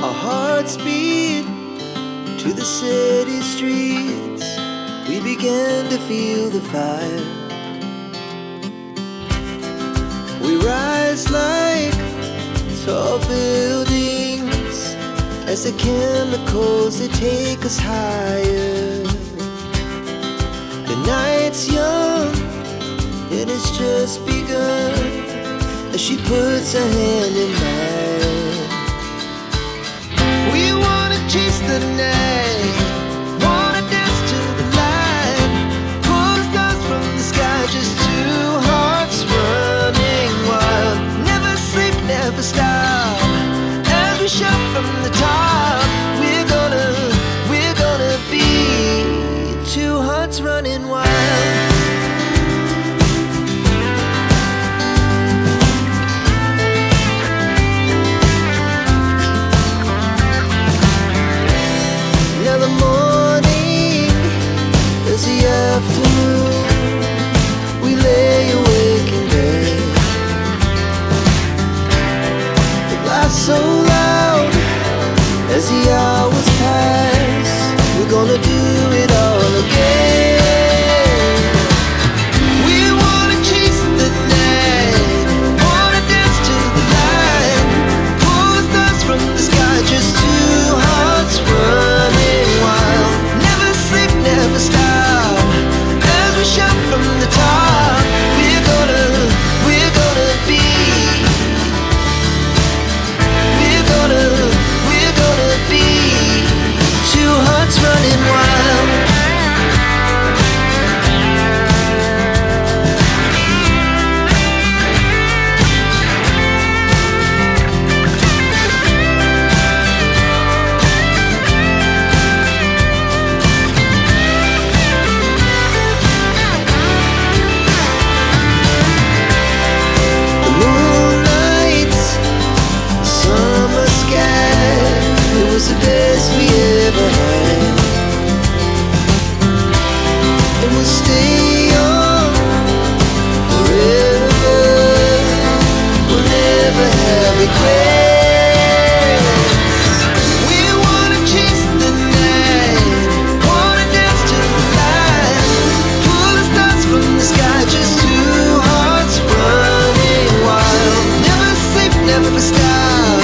Our hearts beat to the city streets. We began to feel the fire. We rise like tall buildings as the chemicals, they take us higher. The night's young, it has just begun, as she puts her hand in mine. We wanna chase the night, wanna dance to the light, pull the stars from the sky, just two hearts running wild. Never sleep, never stop, as we shout from the top. We're gonna be two hearts running wild. Now the morning is the afternoon. We lay awake in bed. The laughs so loud as the hours pass. We're gonna do it all again. We wanna chase the night, wanna dance to the light, pull the stars from the sky, just two hearts running wild. Never sleep, never stop, as we shout from the top. We're gonna be, we're gonna be two hearts running wild. The moonlight, summer sky, it was the best we ever had. And we'll stay on forever. We'll never have regrets. We wanna chase the night, wanna dance to the light, pull the stars from the sky, just two hearts running wild. Never sleep, never stop,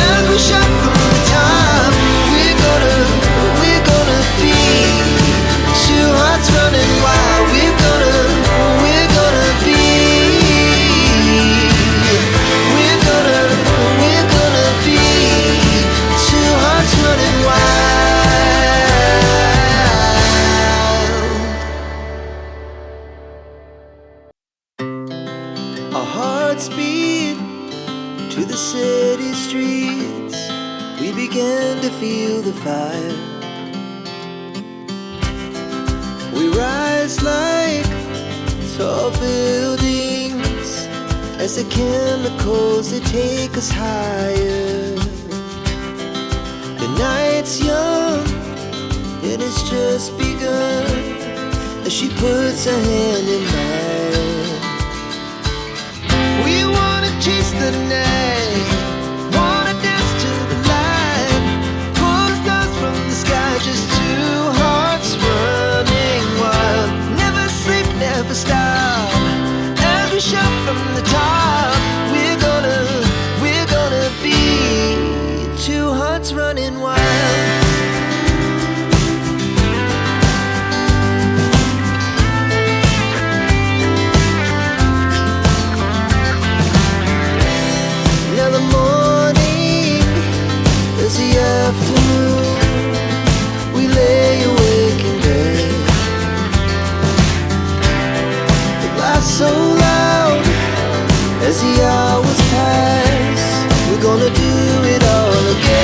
as we shout from the top. We're gonna be two hearts running wild. We're gonna be, we're gonna be two hearts running wild. Our hearts beat to the city streets. We began to feel the fire. We rise like tall buildings as the chemicals, they take us higher. The night's young, it has just begun, as she puts her hand in mine. We wanna chase the night, wanna dance to the light, pull the stars from the sky, just two hearts running wild. Never sleep, never stop, as we shout from the top. We're gonna be two hearts running wild. Now the morning is the afternoon. We lay awake in bed. The laughs so loud as the hours pass. We're gonna do it all again.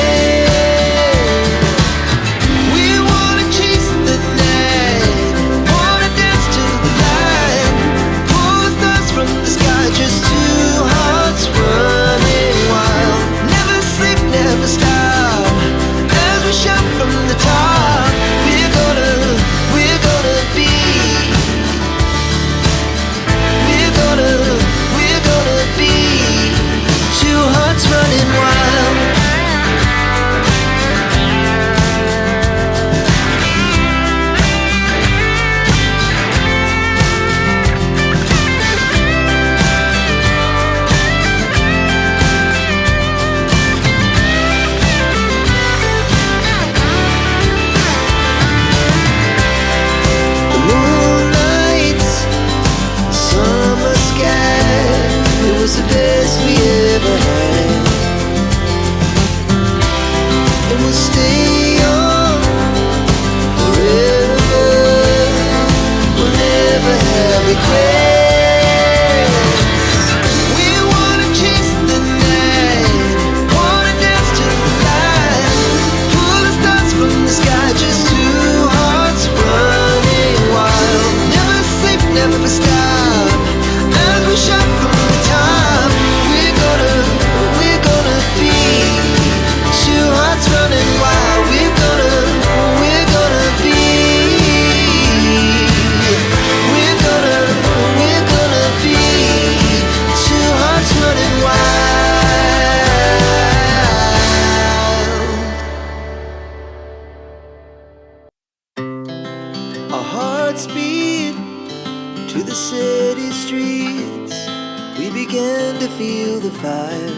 fire.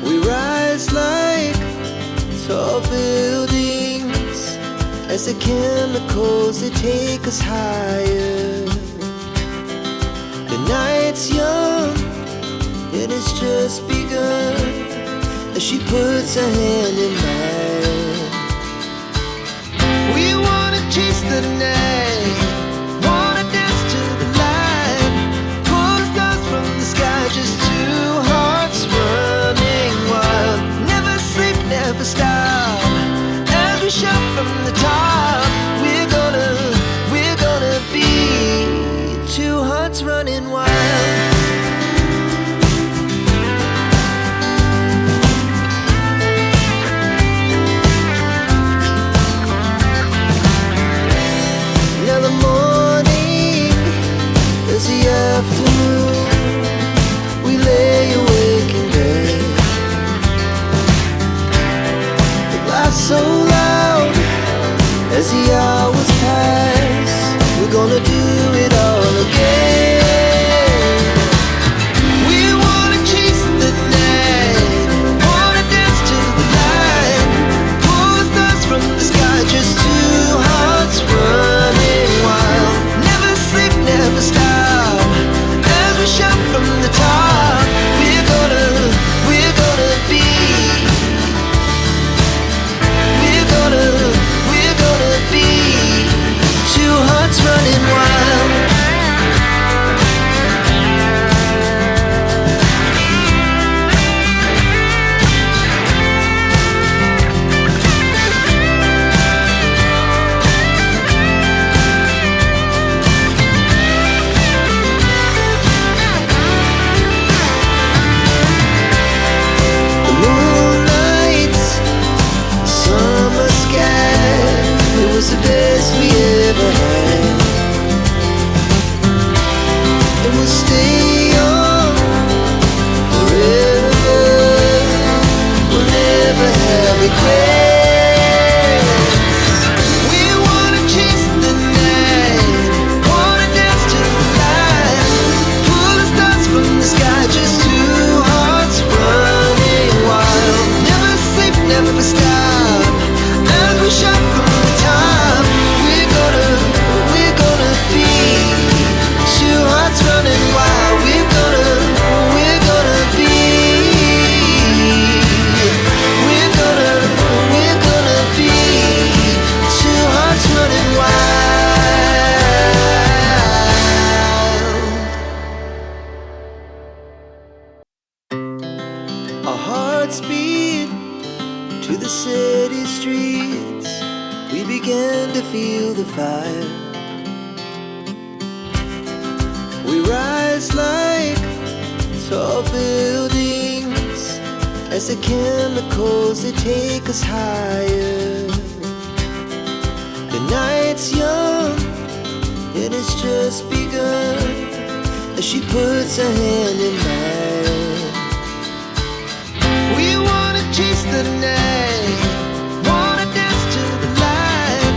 We rise like tall buildings as the chemicals, they take us higher. The night's young, and it's just begun, as she puts her hand in mine. We wanna chase the night, wanna dance to the light, pull the stars from the sky, just two hearts running wild. Never sleep, never stop, as we shout from the top. We're gonna be two hearts running wild. Now the morning is the afternoon, we lay awake in bed. The laughs so loud as the hours pass, we're gonna do it all again. We wanna chase the night, wanna dance to the light, pull the stars from the sky, just two hearts running wild. Never sleep, never stop, as we shout from the top. We're gonna be, we're gonna be two hearts running wild. The moonlight, summer sky, it was the best we ever had. And we'll stay on forever, we'll never have regrets. We wanna chase the night, wanna dance to the light, pull the stars from the sky, just two hearts running wild. Never sleep, never stop, as we shout from the top. We're gonna be two hearts running wild. We're gonna be, we're gonna be two hearts running wild. Our hearts beat to the city streets, we began to feel the fire. We rise like tall buildings as the chemicals, they take us higher. The night's young, and it's just begun, as she puts her hand in mine. We wanna chase the night, wanna dance to the light,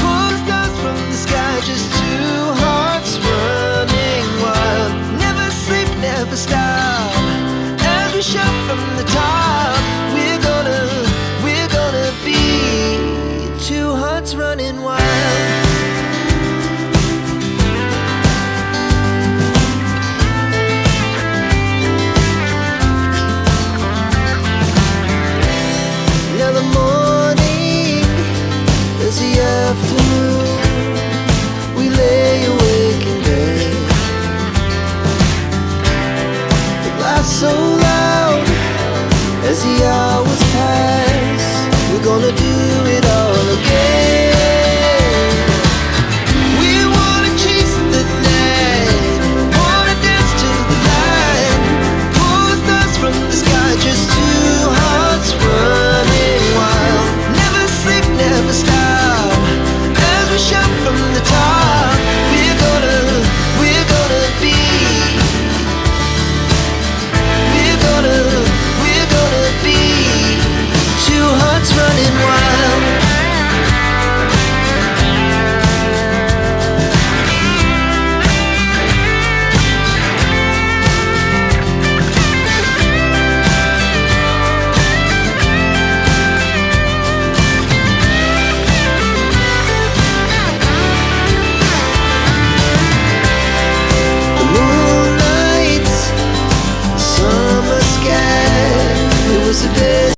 pull the stars from the sky, just two hearts running wild. Never sleep, never stop, as we shout from the top. We're gonna be two hearts running wild. Now the morning is the afternoon, we lay awake in bed. The laughs so loud as the hours pass, we're gonna do